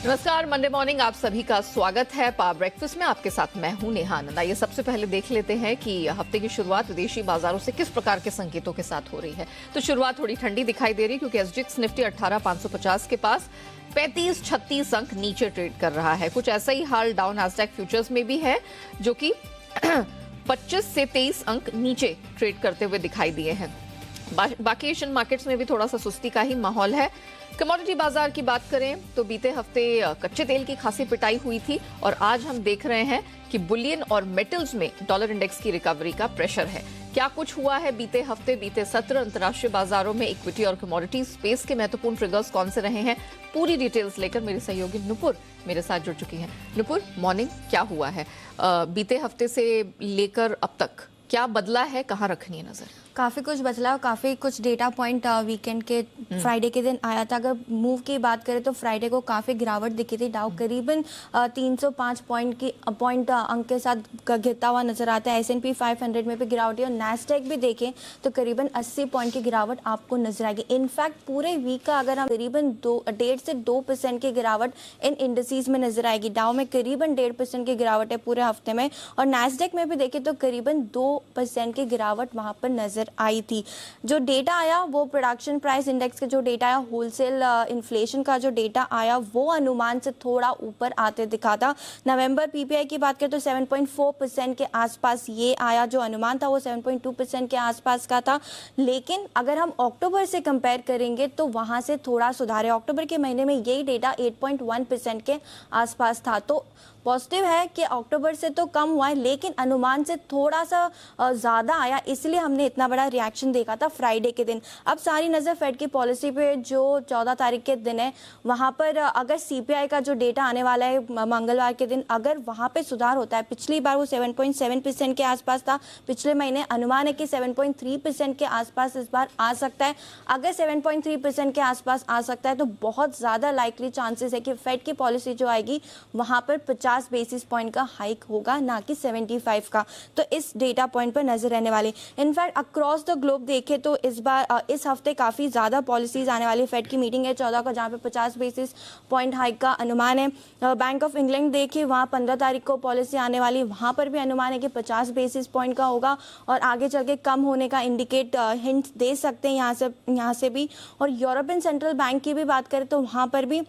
नमस्कार, Monday morning आप सभी का स्वागत है पावर ब्रेकफास्ट में। आपके साथ मैं हूं नेहा आनंद। ये सबसे पहले देख लेते हैं कि हफ्ते की शुरुआत विदेशी बाजारों से किस प्रकार के संकेतों के साथ हो रही है। तो शुरुआत थोड़ी ठंडी दिखाई दे रही है क्योंकि एसजीएक्स निफ्टी 18,550 के पास 35-36 अंक नीचे ट्रेड कर रहा है। कुछ ऐसा ही हाल डाउ नैस्डैक फ्यूचर्स में भी है जो कि 25 से 23 अंक नीचे ट्रेड करते हुए दिखाई दिए हैं। बाकी एशियन मार्केट्स में भी थोड़ा सा सुस्ती का ही माहौल है। कमोडिटी बाजार की बात करें तो बीते हफ्ते कच्चे तेल की खासी पिटाई हुई थी और आज हम देख रहे हैं कि बुलियन और मेटल्स में डॉलर इंडेक्स की रिकवरी का प्रेशर है। क्या कुछ हुआ है बीते हफ्ते, बीते सत्र अंतर्राष्ट्रीय बाजारों में इक्विटी और कमोडिटी स्पेस के महत्वपूर्ण ट्रिगर्स कौन से रहे हैं, पूरी डिटेल्स लेकर मेरी सहयोगी नुपुर मेरे साथ जुड़ चुकी हैं। नुपुर, मॉर्निंग, क्या हुआ है बीते हफ्ते से लेकर अब तक? क्या बदला है, कहाँ रखनी है नजर? काफ़ी कुछ बदला और काफ़ी कुछ डेटा पॉइंट वीकेंड के फ्राइडे के दिन आया था। अगर मूव की बात करें तो फ्राइडे को काफ़ी गिरावट दिखी थी। डाउ करीबन 305 पॉइंट अंक के साथ गिरता हुआ नजर आता है। S&P 500 में भी गिरावट है और नैस्डैक भी देखें तो करीबन 80 पॉइंट की गिरावट आपको नजर आएगी। इनफैक्ट पूरे वीक का अगर हम करीबन 1.5 से 2% की गिरावट इन इंडस्ट्रीज में नजर आएगी। डाउ में करीबन 1.5% की गिरावट है पूरे हफ्ते में और नैस्डैक में भी देखें तो करीबन 2% की गिरावट वहाँ पर नजर आई थी। जो डेटा आया वो प्रोडक्शन प्राइस इंडेक्स का जो डेटा आया, होलसेल इन्फ्लेशन का जो डेटा आया वो अनुमान से थोड़ा ऊपर आते दिखा था। नवंबर पीपीआई की बात करें तो 7.4% के आसपास ये आया। जो अनुमान था वो 7.2% के आसपास का था। लेकिन अगर हम अक्टूबर से कंपेयर करेंगे तो वहां से थोड़ा सुधार है। अक्टूबर के महीने में यही डेटा 8.1% के आसपास था। तो पॉजिटिव है कि अक्टूबर से तो कम हुआ है लेकिन अनुमान से थोड़ा सा ज़्यादा आया, इसलिए हमने इतना बड़ा रिएक्शन देखा था फ्राइडे के दिन। अब सारी नज़र फेड की पॉलिसी पे जो 14 तारीख के दिन है वहाँ पर अगर सीपीआई का जो डेटा आने वाला है मंगलवार के दिन, अगर वहाँ पे सुधार होता है, पिछली बार वो 7.7% के आसपास था, पिछले महीने अनुमान है कि 7.3% के आसपास इस बार आ सकता है। अगर 7.3% के आसपास आ सकता है तो बहुत ज़्यादा लाइकली चांसेस है कि फेड की पॉलिसी जो आएगी वहाँ पर 50 बेसिस पॉइंट का हाइक होगा, ना कि 75 का। तो इस डेटा पॉइंट पर नजर रहने वाली। इनफैक्ट अक्रॉस द ग्लोब देखें तो इस बार इस हफ्ते काफ़ी ज़्यादा पॉलिसीज आने वाली। फेड की मीटिंग है 14 को जहाँ पे 50 बेसिस पॉइंट हाइक का अनुमान है। बैंक ऑफ इंग्लैंड देखिए वहाँ 15 तारीख को पॉलिसी आने वाली, वहाँ पर भी अनुमान है कि 50 बेसिस पॉइंट का होगा और आगे चल के कम होने का इंडिकेट हिंट दे सकते हैं यहाँ से भी। और यूरोपियन सेंट्रल बैंक की भी बात करें तो वहाँ पर भी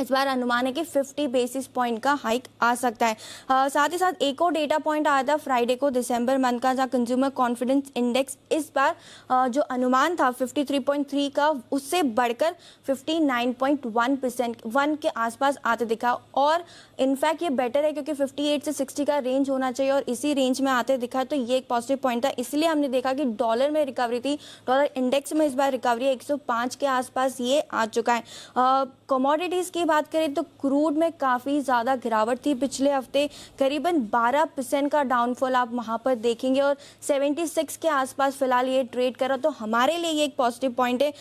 इस बार अनुमान है कि 50 बेसिस पॉइंट का हाइक आ सकता है। साथ ही साथ एक और डेटा पॉइंट आया था फ्राइडे को दिसंबर मंथ का, जहाँ कंज्यूमर कॉन्फिडेंस इंडेक्स इस बार जो अनुमान था 53.3 का उससे बढ़कर 59.1% के आसपास आते दिखा। और इनफैक्ट ये बेटर है क्योंकि 58 से 60 का रेंज होना चाहिए और इसी रेंज में आते दिखा, तो ये एक पॉजिटिव पॉइंट था। इसलिए हमने देखा कि डॉलर में रिकवरी थी, डॉलर इंडेक्स में इस बार रिकवरी 105 के आसपास ये आ चुका है। कमोडिटीज़ की बात करें तो क्रूड में काफ़ी ज़्यादा गिरावट थी पिछले हफ्ते, करीबन 12% का डाउनफॉल आप वहाँ पर देखेंगे और 76 के आसपास फिलहाल ये ट्रेड करा। तो हमारे लिए ये एक पॉजिटिव पॉइंट है।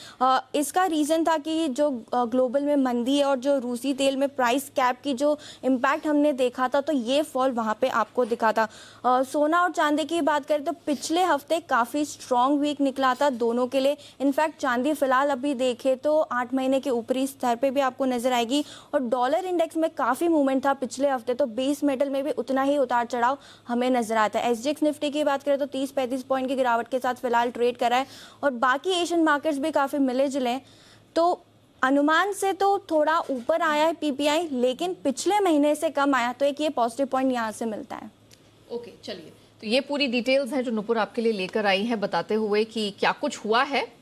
इसका रीज़न था कि जो ग्लोबल में मंदी है और जो रूसी तेल में प्राइस कैप की जो इम्पैक्ट हमने देखा था, तो ये फॉल वहाँ पर आपको दिखा था। सोना और चांदी की बात करें तो पिछले हफ्ते काफ़ी स्ट्रॉन्ग वीक निकला था दोनों के लिए। इनफैक्ट चांदी फिलहाल अभी देखें तो 8 महीने के ऊपरी स्तर पर भी आपको नजर आएगी और डॉलर इंडेक्स में काफी मूवमेंट था पिछले हफ्ते, तो बेस मेटल में भी उतना ही उतार चढ़ाव हमें नजर आता है। एसजीएक्स निफ्टी की बात करें तो 30-35 पॉइंट की गिरावट के साथ फिलहाल ट्रेड करा है और बाकी एशियन मार्केट्स भी काफी मिले जुले। तो अनुमान से तो थोड़ा ऊपर आया है पीपीआई, लेकिन पिछले महीने से कम आया, तो एक ये पॉजिटिव पॉइंट यहाँ से मिलता है। ओके, चलिए, तो ये पूरी डिटेल्स हैं जो नुपुर आपके लिए लेकर आई हैं, बताते हुए कि क्या कुछ हुआ है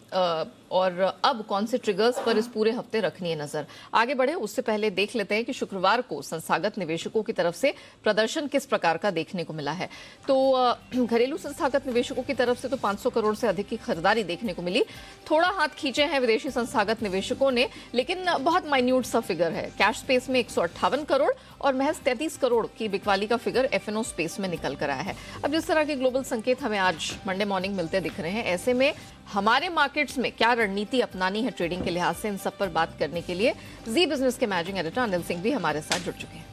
और अब कौन से ट्रिगर्स पर इस पूरे हफ्ते रखनी है नजर। आगे बढ़े उससे पहले देख लेते हैं कि शुक्रवार को संस्थागत निवेशकों की तरफ से प्रदर्शन किस प्रकार का देखने को मिला है। तो घरेलू संस्थागत निवेशकों की तरफ से तो 500 करोड़ से अधिक की खरीदारी देखने को मिली। थोड़ा हाथ खींचे हैं विदेशी संस्थागत निवेशकों ने, लेकिन बहुत माइन्यूट सा फिगर है। कैश स्पेस में 158 करोड़ और महज 33 करोड़ की बिकवाली का फिगर एफएनओ स्पेस में निकल कर आया है। अब जिस तरह के ग्लोबल संकेत हमें आज मंडे मॉर्निंग मिलते दिख रहे हैं, ऐसे में हमारे मार्केट्स में क्या रणनीति अपनानी है ट्रेडिंग के लिहाज से, इन सब पर बात करने के लिए जी बिजनेस के मैनेजिंग एडिटर अनिल सिंह भी हमारे साथ जुड़ चुके हैं।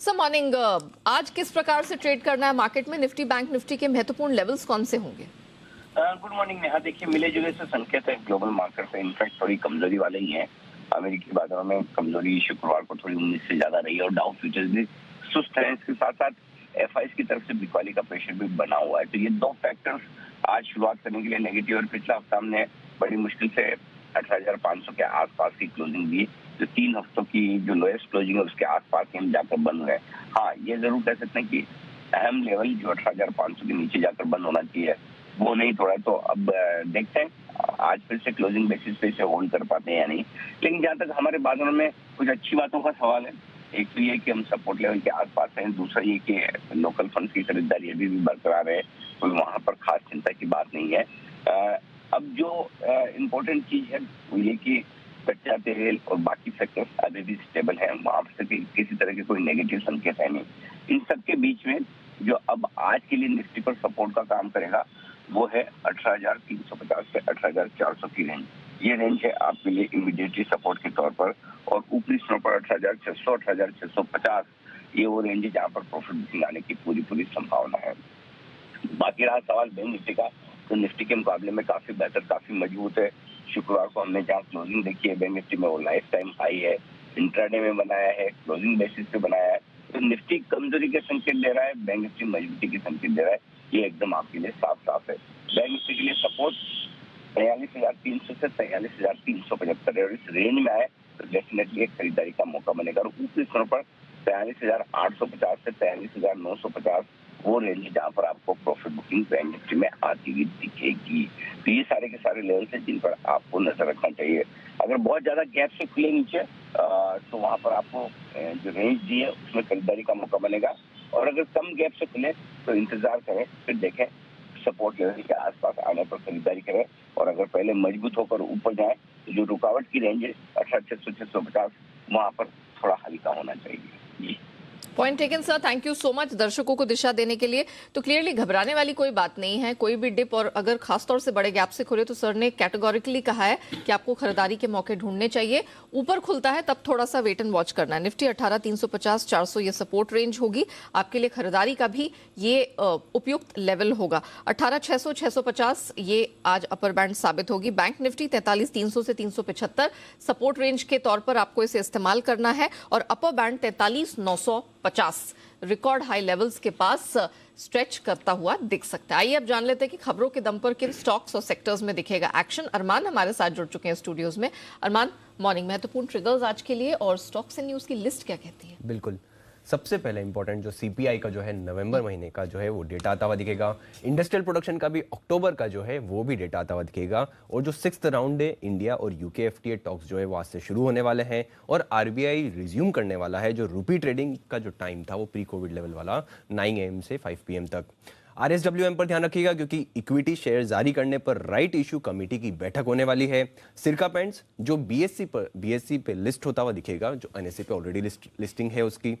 सर मॉर्निंग, आज किस प्रकार से ट्रेड करना है मार्केट में? निफ्टी बैंक निफ्टी के महत्वपूर्ण लेवल्स कौन से होंगे? Good morning Neha. देखिए, मिले जुले से संकेत है ग्लोबल मार्केट से इनफैक्ट थोड़ी कमजोरी वाले ही है। अमेरिकी बाजारों में कमजोरी शुक्रवार को थोड़ी 19 से ज्यादा रही है और डाउ फ्यूचर्स भी सुस्त है। इसके साथ साथ एफआईज की तरफ से बिकवाली का प्रेशर भी बना हुआ है। तो ये दो फैक्टर्स आज शुरुआत करने के लिए नेगेटिव। और पिछला हफ्ता हमने बड़ी मुश्किल से 18,500 के आसपास की क्लोजिंग दी, जो 3 हफ्तों की जो लोएस्ट क्लोजिंग है उसके आसपास ही हम जाकर बंद हुए। हाँ, ये जरूर कह सकते हैं कि अहम लेवल जो 18,500 के नीचे जाकर बंद होना चाहिए वो नहीं तोड़ा। तो अब देखते हैं आज फिर से क्लोजिंग बेसिस पे इसे होल्ड कर पाते हैं या नहीं। लेकिन जहां तक हमारे बाजारों में कुछ अच्छी बातों का सवाल है, एक तो ये कि हम सपोर्ट लेवल के आसपास हैं, दूसरा ये कि लोकल फंड्स की खरीदारी अभी भी बरकरार है, कोई वहां पर खास चिंता की बात नहीं है। अब जो इम्पोर्टेंट चीज है वो ये कि कच्चा तेल और बाकी सेक्टर्स अभी भी स्टेबल है, वहां से किसी तरह के कोई नेगेटिव संकेत है नहीं। इन सबके बीच में जो अब आज के लिए निफ्टी पर सपोर्ट का काम करेगा वो है 18,350 से 18,400 की रेंज। ये रेंज है आपके लिए इमीडिएटली सपोर्ट के तौर पर। और ऊपरी स्तर पर 18,600, 18,650 ये वो रेंज है जहाँ पर प्रॉफिट बुकिंग आने की पूरी संभावना है। बाकी रहा सवाल बैंक निफ्टी का, तो निफ्टी के मुकाबले में काफी बेहतर, काफी मजबूत है। शुक्रवार को हमने जहाँ क्लोजिंग देखी है बैंक निफ्टी में वो लाइफ टाइम हाई है, इंट्राडे में बनाया है, क्लोजिंग बेसिस पे बनाया है। तो निफ्टी कमजोरी के संकेत दे रहा है, बैंक निफ्टी मजबूती के संकेत दे रहा है। ये एकदम आपके लिए साफ है। बैंक निफ्टी के लिए सपोर्ट 43,300 से 43,375 है और इस रेंज में आए तो डेफिनेटली एक खरीदारी का मौका बनेगा। और ऊपरी स्तर पर 43,850 से 43,950 वो रेंज जहाँ पर आपको प्रॉफिट बुकिंग बैंक निफ्टी में आती हुई दिखेगी। तो ये सारे के सारे लेवल है जिन पर आपको नजर रखना चाहिए। अगर बहुत ज्यादा गैप से खुले नीचे तो वहां पर आपको जो रेंज दी है उसमें खरीदारी का मौका बनेगा। और अगर कम गैप से खुले तो इंतजार करें, फिर देखें सपोर्ट लेवल के आसपास आने पर खरीदारी करें। और अगर पहले मजबूत होकर ऊपर जाए तो जो रुकावट की रेंज है 18,600, 650 वहां पर थोड़ा हल्का होना चाहिए। जी, point taken sir, thank you so much दर्शकों को दिशा देने के लिए। तो क्लियरली घबराने वाली कोई बात नहीं है, कोई भी डिप और अगर खासतौर से बड़े गैप से खुले तो सर ने कैटेगोरिकली कहा है कि आपको खरीदारी के मौके ढूंढने चाहिए। ऊपर खुलता है तब थोड़ा सा वेट एंड वॉच करना है। निफ्टी 18,350, 400 ये सपोर्ट रेंज होगी आपके लिए, खरीदारी का भी ये उपयुक्त लेवल होगा। 18,600, 650 ये आज अपर बैंड साबित होगी। बैंक निफ्टी 43,300 से 375 सपोर्ट रेंज के तौर पर आपको इसे इस्तेमाल करना है और upper band 43,950 record high levels के पास स्ट्रेच करता हुआ दिख सकता है। आइए अब जान लेते हैं कि खबरों के दम पर किन स्टॉक्स और सेक्टर्स में दिखेगा एक्शन। अरमान हमारे साथ जुड़ चुके हैं स्टूडियोज में। अरमान, मॉर्निंग महत्वपूर्ण ट्रिगर्स आज के लिए और स्टॉक्स एंड न्यूज की लिस्ट क्या कहती है? बिल्कुल, सबसे पहले इंपॉर्टेंट जो सीपीआई का जो है नवंबर महीने का जो है वो डेटा आता हुआ दिखेगा। इंडस्ट्रियल प्रोडक्शन का भी अक्टूबर का जो है वो भी डेटा आता हुआ दिखेगा। और जो 6th राउंड है इंडिया और यूके एफटीए टॉक्स जो है वो आज से शुरू होने वाले हैं और आरबीआई रिज्यूम करने वाला है जो रुपी ट्रेडिंग का जो टाइम था वो प्री कोविड लेवल वाला 9 AM से 5 PM तक। RSWM पर ध्यान रखिएगा क्योंकि इक्विटी शेयर जारी करने पर राइट इशू कमेटी की बैठक होने वाली है। सिरका पेंट्स जो बीएससी पे लिस्ट होता हुआ दिखेगा, जो एनएससी पे ऑलरेडी लिस्टिंग है उसकी।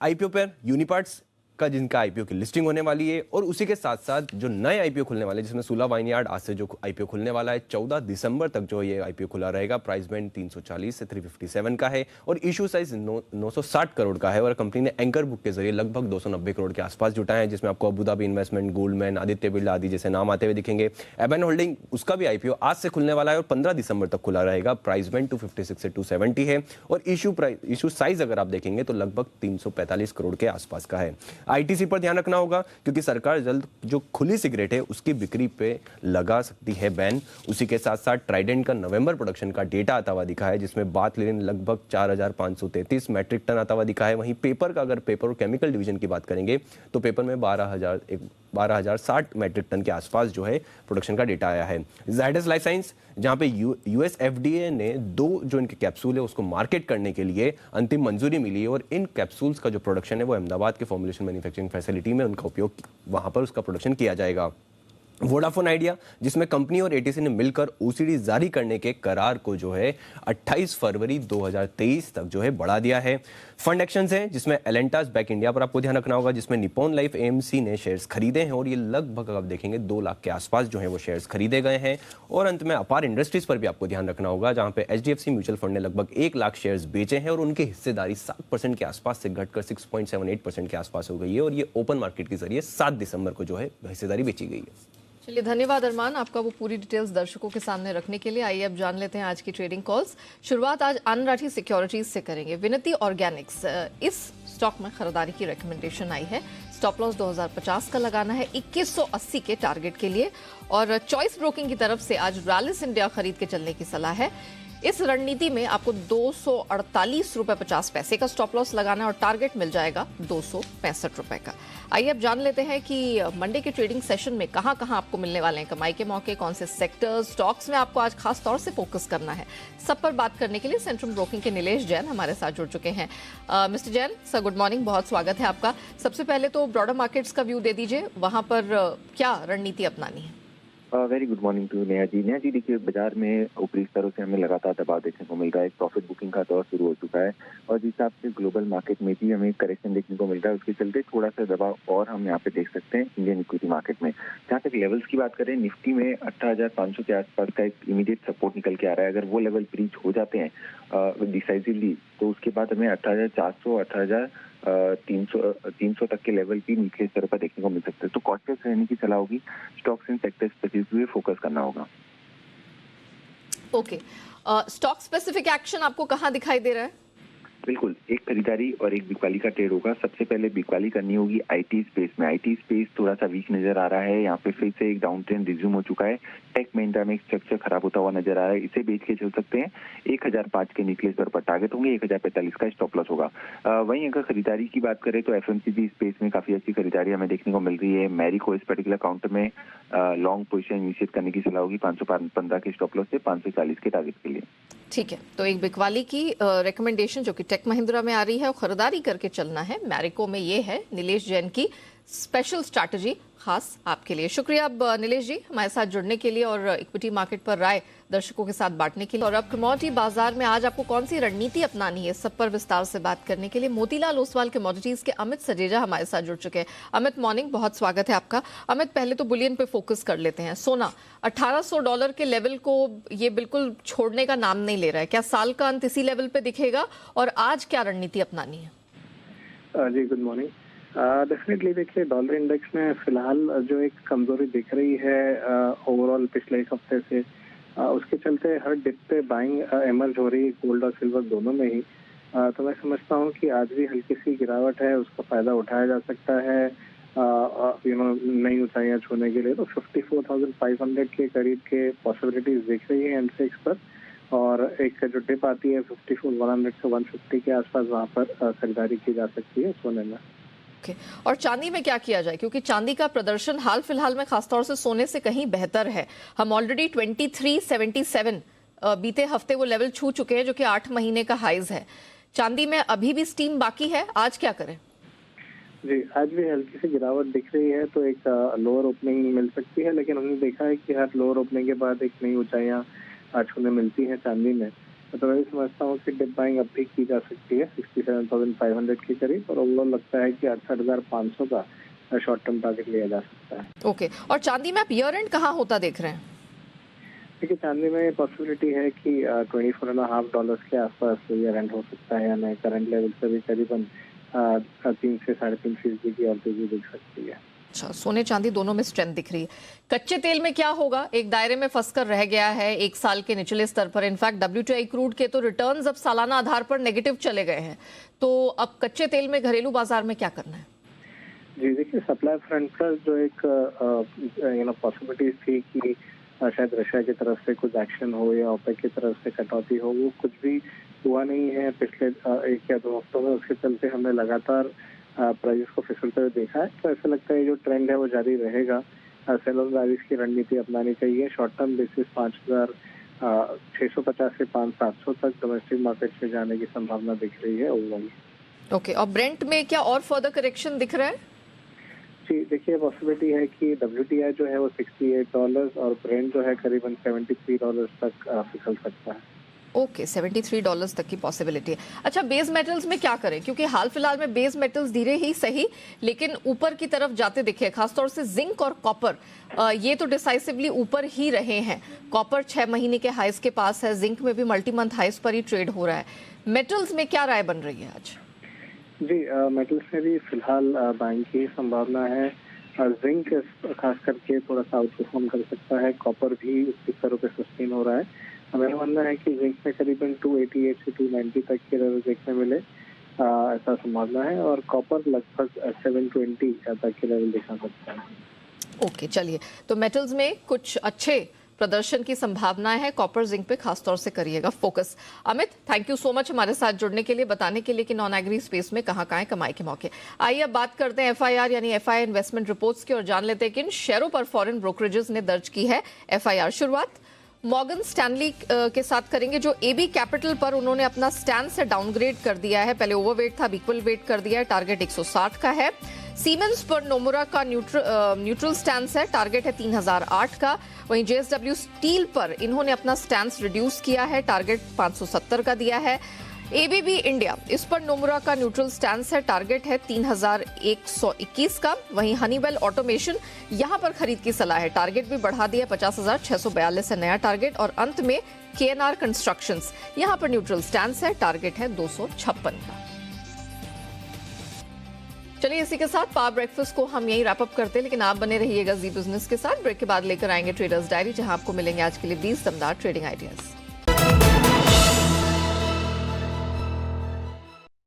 आईपीओ पर यूनिपार्ट्स का जिनका आईपीओ की लिस्टिंग होने वाली है और उसी के साथ साथ जो नए आईपीओ खुलने वाले जिसमें सुला वाइनयार्ड आज से जो आईपीओ खुलने वाला है 14 दिसंबर तक जो ये आईपीओ खुला रहेगा। प्राइस बैंड 340 से 357 का है और इशू साइज 960 करोड़ का है और कंपनी ने एंकर बुक के जरिए लगभग 290 करोड़ के आसपास जुटाए हैं, जिसमें आपको Abu Dhabi investment, Goldman, Aditya Birla आदि जैसे नाम आते हुए दिखेंगे। एबन होल्डिंग उसका भी आईपीओ आज से खुलने वाला है और 15 दिसंबर तक खुला रहेगा। प्राइस बैंड 256 से 270 है और इशू साइज अगर आप देखेंगे तो लगभग 345 करोड़ के आसपास का है। आईटीसी पर ध्यान रखना होगा क्योंकि सरकार जल्द जो खुली सिगरेट है उसकी बिक्री पे लगा सकती है बैन। उसी के साथ साथ ट्राइडेंट का नवंबर प्रोडक्शन का डेटा आता हुआ दिखा है जिसमें बात लेने लगभग 4,533 मैट्रिक टन आता हुआ दिखा है। वहीं पेपर का अगर पेपर और केमिकल डिवीजन की बात करेंगे तो पेपर में 12,060 मैट्रिक टन के आसपास जो है प्रोडक्शन का डेटा आया है। ज़ायडस लाइफ साइंस जहां पे यूएस एफडीए ने 2 जो इनके कैप्सूल है उसको मार्केट करने के लिए अंतिम मंजूरी मिली है और इन कैप्सूल्स का जो प्रोडक्शन है वो अहमदाबाद के फॉर्मुलेशन मैन्युफैक्चरिंग फैसिलिटी में उनका उपयोग वहां पर उसका प्रोडक्शन किया जाएगा। वोडाफोन आइडिया जिसमें कंपनी और एटीसी ने मिलकर ओसीडी जारी करने के करार को जो है 28 फरवरी 2023 तक जो है बढ़ा दिया है। फंड एक्शंस हैं जिसमें एलेंटास बैक इंडिया पर आपको ध्यान रखना होगा जिसमें निप्पॉन लाइफ एएमसी ने शेयर्स खरीदे हैं और ये लगभग आप देखेंगे 2 लाख के आसपास जो है वो शेयर्स खरीदे गए हैं। और अंत में अपार इंडस्ट्रीज पर भी आपको ध्यान रखना होगा जहां पे एचडीएफसी म्यूचुअल फंड ने लगभग 1 लाख शेयर्स बेचे हैं और उनकी हिस्सेदारी 7% के आसपास से घटकर 6.78% के आसपास हो गई है और ये ओपन मार्केट के जरिए 7 दिसंबर को जो है हिस्सेदारी बेची गई है। चलिए, धन्यवाद अरमान, आपका वो पूरी डिटेल्स दर्शकों के सामने रखने के लिए। आइए अब जान लेते हैं आज की ट्रेडिंग कॉल्स। शुरुआत आज आनंद राठी सिक्योरिटीज से करेंगे। विनती ऑर्गेनिक्स, इस स्टॉक में खरीदारी की रिकमेंडेशन आई है। स्टॉप लॉस 2050 का लगाना है 2180 के टारगेट के लिए। और चॉइस ब्रोकिंग की तरफ से आज रैलिस इंडिया खरीद के चलने की सलाह है। इस रणनीति में आपको 248 रुपए 50 पैसे का स्टॉप लॉस लगाना है और टारगेट मिल जाएगा 265 रुपए का। आइए अब जान लेते हैं कि मंडे के ट्रेडिंग सेशन में कहां कहां आपको मिलने वाले हैं कमाई के मौके, कौन से सेक्टर्स, स्टॉक्स में आपको आज खास तौर से फोकस करना है। सब पर बात करने के लिए सेंट्रम ब्रोकिंग के नीलेश जैन हमारे साथ जुड़ चुके हैं। Mister Jain sir, good morning, बहुत स्वागत है आपका। सबसे पहले तो ब्रॉडर मार्केट्स का व्यू दे दीजिए, वहां पर क्या रणनीति अपनानी है? Very good morning to Neha ji. Neha ji, देखिए बाजार में ऊपरी स्तरों से हमें लगातार दबाव देखने को मिल रहा है। प्रॉफिट बुकिंग का दौर शुरू हो चुका है और जिस हिसाब से ग्लोबल मार्केट में भी हमें करेक्शन देखने को मिल रहा है, उसके चलते थोड़ा सा दबाव और हम यहाँ पे देख सकते हैं इंडियन इक्विटी मार्केट में। जहाँ तक लेवल्स की बात करें, निफ्टी में 18,500 के आसपास का एक इमीडिएट सपोर्ट निकल के आ रहा है। अगर वो लेवल ब्रीच हो जाते हैं डिसाइसिवली, तो उसके बाद हमें 18,400, 18,300 तक के लेवल भी निचले स्तर पर देखने को मिल सकते हैं। तो कॉशियस रहने की सलाह होगी, stocks and sector specific focus करना होगा। ओके, स्टॉक स्पेसिफिक एक्शन आपको कहाँ दिखाई दे रहा है? बिल्कुल, एक खरीदारी और एक बिकवाली का ट्रेड होगा। सबसे पहले बिकवाली करनी होगी आईटी स्पेस में। आईटी स्पेस थोड़ा सा वीक नजर आ रहा है, यहाँ पे फिर से एक डाउन ट्रेंड रिज्यूम हो चुका है। टेक महिंद्रा में स्ट्रक्चर खराब होता हुआ नजर आ रहा है, इसे बेच के चल सकते हैं। 1005 के निचले स्तर पर टारगेट होंगे, 1045 का स्टॉप लॉस होगा। वहीं अगर खरीदारी की बात करें तो एफएमसीजी स्पेस में काफी अच्छी खरीदारी हमें देखने को मिल रही है। मैरी को इस पर्टिकुलर काउंटर में लॉन्ग पोजीशन इनिशिएट करने की सलाह होगी 515 के स्टॉप लॉस से 540 के टारगेट के लिए। ठीक है, तो एक बिकवाली की रिकमेंडेशन जो कि टेक महिंद्रा में आ रही है और खरीदारी करके चलना है। मैरिको में ये है नीलेश जैन की स्पेशल स्ट्रैटेजी खास आपके लिए। शुक्रिया अब नीलेश जी हमारे साथ जुड़ने के लिए और इक्विटी मार्केट पर राय दर्शकों के साथ बांटने के लिए। और अब कमोडिटी बाजार में आज आपको कौन सी रणनीति अपनानी है, सब पर विस्तार से बात करने के लिए मोतीलाल ओसवाल कमोडिटीज के अमित सजेजा हमारे साथ जुड़ चुके हैं। अमित मॉर्निंग, बहुत स्वागत है आपका। अमित, पहले तो बुलियन पे फोकस कर लेते हैं। सोना $1800 के लेवल को ये बिल्कुल छोड़ने का नाम नहीं ले रहा है, क्या साल का अंत इसी लेवल पे दिखेगा और आज क्या रणनीति अपनानी है? जी गुड मॉर्निंग। डेफिनेटली देखिए, डॉलर इंडेक्स में फिलहाल जो एक कमजोरी दिख रही है ओवरऑल पिछले एक हफ्ते से, उसके चलते हर डिप पे बाइंग एमर्ज हो रही है, गोल्ड और सिल्वर दोनों में ही। तो मैं समझता हूँ कि आज भी हल्की सी गिरावट है, उसका फायदा उठाया जा सकता है नई ऊंचाइयां छूने के लिए। तो 54,500 के करीब के पॉसिबिलिटीज दिख रही है एमसीएक्स पर, और एक जो डिप आती है 54,100 से 150 के आसपास, वहाँ पर खरीदारी की जा सकती है सोने में। और चांदी में क्या किया जाए, क्योंकि चांदी का प्रदर्शन हाल फिलहाल में खासतौर से सोने से कहीं बेहतर है। हम ऑलरेडी 2377 बीते हफ्ते वो लेवल छू चुके हैं जो कि 8 महीने का हाइज है। चांदी में अभी भी स्टीम बाकी है, आज क्या करें? जी, आज भी हल्की सी गिरावट दिख रही है, तो एक लोअर ओपनिंग मिल सकती है, लेकिन हमने देखा है कि हर लोअर ओपनिंग के बाद एक नई ऊंचाइयां छूने मिलती हैं चांदी में। तो मैं भी समझता हूँ कि डिप बाइंग अब भी की जा सकती है 67,500 के करीब, और ओवरऑल लगता है कि 68,500 का शॉर्ट टर्म टारगेट लिया जा सकता है। ओके, और चांदी में आप ईयर एंड कहाँ होता देख रहे हैं? देखिए, चांदी में पॉसिबिलिटी है कि $24.5 के आसपास ईयर एंड हो सकता है, यानी करंट लेवल से भी करीबन 3 से 3.5% की और तेजी दिख सकती है। अच्छा, सोने चांदी दोनों में स्ट्रेंथ दिख रही है। कच्चे तेल में क्या होगा? एक दायरे में फंसकर रह गया है एक साल के निचले स्तर पर। इनफैक्ट WTI क्रूड के तो रिटर्न्स अब सालाना आधार पर नेगेटिव चले गए हैं। तो अब कच्चे तेल में घरेलू बाजार में क्या करना है? जी देखिए, सप्लाई फ्रंट पर जो एक पॉसिबिलिटी थी कि शायद रशिया की तरफ से कुछ एक्शन हो या ओपेक की तरफ से कटौती हो, वो कुछ भी हुआ नहीं है पिछले 1 या 2 हफ्तों में। उसके चलते हमने लगातार प्राइस को फिसलते हुए देखा है। तो ऐसा लगता है जो ट्रेंड है वो जारी रहेगा। सेल ऑन राइज की रणनीति अपनानी चाहिए। शॉर्ट टर्म बेसिस 5,650 से 5,700 तक डोमेस्टिक मार्केट से जाने की संभावना दिख रही है ओवरऑल। ओके, और ब्रेंट में क्या और फर्दर करेक्शन दिख रहा है? जी देखिए, पॉसिबिलिटी है कि WTI जो है वो $68 और ब्रेंट जो है करीबन $73 तक फिसल सकता है। ओके, $73 तक की पॉसिबिलिटी है। अच्छा, बेस मेटल्स में क्या करें, क्योंकि हाल फिलहाल में बेस मेटल्स धीरे ही सही लेकिन ऊपर की तरफ जाते दिखे, खासतौर से जिंक और कॉपर ये तो डिसाइसिवली ऊपर ही रहे हैं। कॉपर 6 महीने के हाइस के पास है, जिंक में भी मल्टी मंथ हाइस पर ही ट्रेड हो रहा है। मेटल्स में क्या राय बन रही है आज? जी, मेटल्स में भी फिलहाल बाइंग की संभावना है। जिंक खास करके थोड़ा सा आउट परफॉर्म कर सकता है, कॉपर भी उसके स्तरों पे सस्टेन हो रहा है। मेरा मानना है कि जिंक में करीबन 288 से 290 तक के लेवल देखने मिले, ऐसा संभावना है, और कॉपर लगभग 720 तक के लेवल दिखा सकता है। ओके, चलिए, तो मेटल्स में कुछ अच्छे प्रदर्शन की संभावनाएं हैं, कॉपर जिंक पे खासतौर से करिएगा focus. Amit, thank you so much हमारे साथ जुड़ने के लिए, बताने के लिए कि नॉन एग्री स्पेस में कहां कहां कमाई के मौके। आइए अब बात करते हैं एफआईआर यानी एफआई इन्वेस्टमेंट रिपोर्ट्स की, और जान लेते हैं कि इन शेयरों पर फॉरेन ब्रोकरेजेस ने दर्ज की है एफआईआर। शुरुआत मॉर्गन स्टैनली के साथ करेंगे, जो एबी कैपिटल पर उन्होंने अपना स्टैंड से डाउनग्रेड कर दिया है। पहले ओवरवेट था, अब इक्वल वेट कर दिया है, टारगेट 160 का है। सीमेंस पर नोमुरा का न्यूट्रल स्टैंड है, टारगेट है 3008 का। वहीं जेएसडब्ल्यू स्टील पर इन्होंने अपना स्टैंड रिड्यूस किया है, टारगेट 570 का दिया है। एबीबी इंडिया, इस पर नोमुरा का न्यूट्रल स्टैंड है, टारगेट है 3121 का। वहीं हनीवेल ऑटोमेशन, यहां पर खरीद की सलाह है, टारगेट भी बढ़ा दिया 50,642 है नया टारगेट। और अंत में केएनआर कंस्ट्रक्शंस, यहां पर न्यूट्रल स्टैंड है, टारगेट है 256 का। चलिए, इसी के साथ पावर ब्रेकफास्ट को हम यही रैप अप करते हैं, लेकिन आप बने रहिएगा जी बिजनेस के साथ। ब्रेक के बाद लेकर आएंगे ट्रेडर्स डायरी, जहां आपको मिलेंगे आज के लिए 20 दमदार ट्रेडिंग आइडियाज।